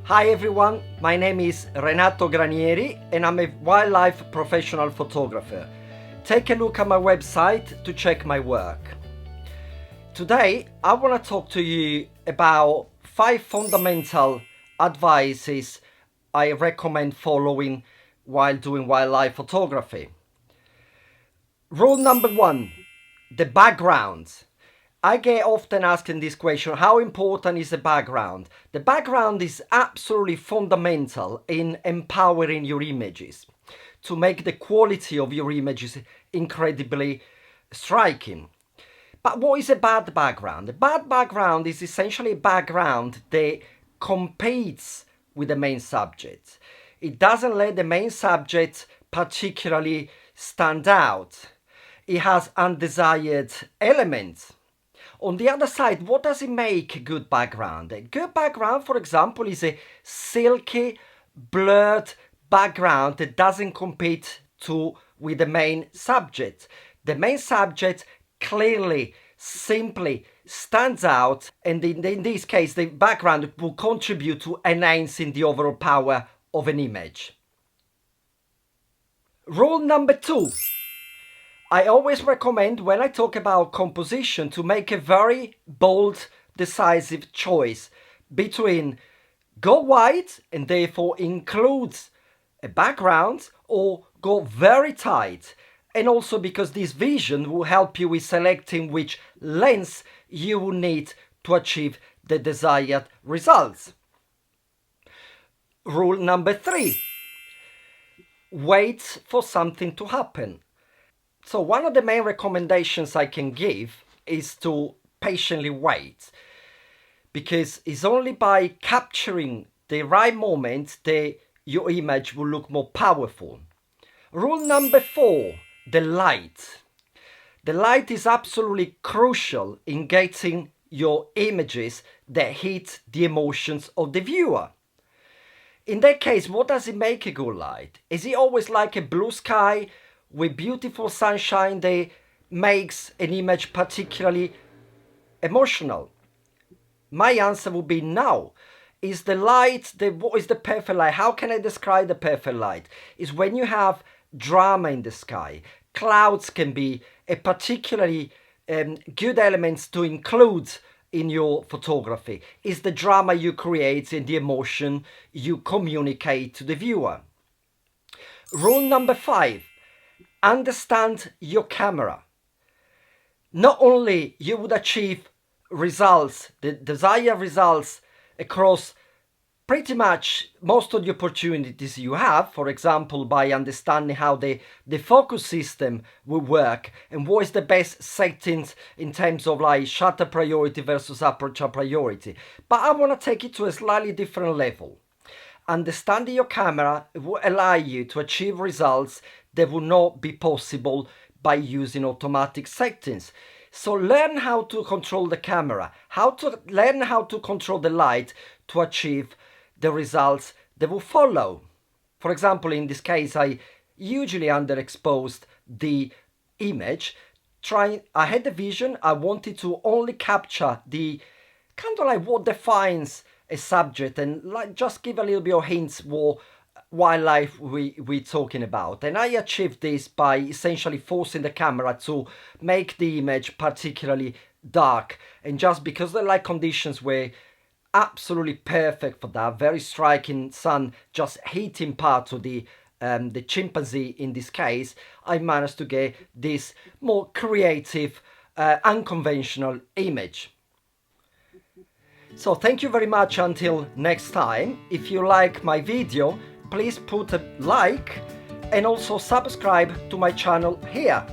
Hi everyone, my name is Renato Granieri and I'm a wildlife professional photographer. Take a look at my website to check my work. Today I want to talk to you about 5 fundamental advices I recommend following while doing wildlife photography. Rule number 1, the background. I get often asked this question, how important is the background? The background is absolutely fundamental in empowering your images to make the quality of your images incredibly striking. But what is a bad background? A bad background is essentially a background that competes with the main subject. It doesn't let the main subject particularly stand out. It has undesired elements. On the other side, what does it make a good background? A good background, for example, is a silky, blurred background that doesn't compete with the main subject. The main subject clearly, simply stands out, and in this case, the background will contribute to enhancing the overall power of an image. Rule number 2. I always recommend when I talk about composition to make a very bold, decisive choice between go wide and therefore includes a background, or go very tight, and also because this vision will help you with selecting which lens you will need to achieve the desired results. Rule number 3. Wait for something to happen. So one of the main recommendations I can give is to patiently wait, because it's only by capturing the right moment that your image will look more powerful. Rule number 4, the light. The light is absolutely crucial in getting your images that hit the emotions of the viewer. In that case, what does it make a good light? Is it always like a blue sky with beautiful sunshine that makes an image particularly emotional? My answer would be no. Is the light, what is the perfect light? How can I describe the perfect light? Is when you have drama in the sky. Clouds can be a particularly good element to include in your photography. Is the drama you create and the emotion you communicate to the viewer. Rule number 5. Understand your camera. Not only you would achieve results, the desired results across pretty much most of the opportunities you have, for example, by understanding how the focus system will work and what is the best settings in terms of like shutter priority versus aperture priority. But I want to take it to a slightly different level. Understanding your camera will allow you to achieve results that will not be possible by using automatic settings. So learn how to control the camera, learn how to control the light to achieve the results that will follow. For example, in this case, I usually underexposed the image. I had the vision, I wanted to only capture the kind of like what defines a subject and like just give a little bit of hints what wildlife we're talking about. And I achieved this by essentially forcing the camera to make the image particularly dark. And just because the light conditions were absolutely perfect for that, very striking sun just hitting part of the chimpanzee in this case, I managed to get this more creative, unconventional image. So thank you very much until next time. If you like my video, please put a like and also subscribe to my channel here.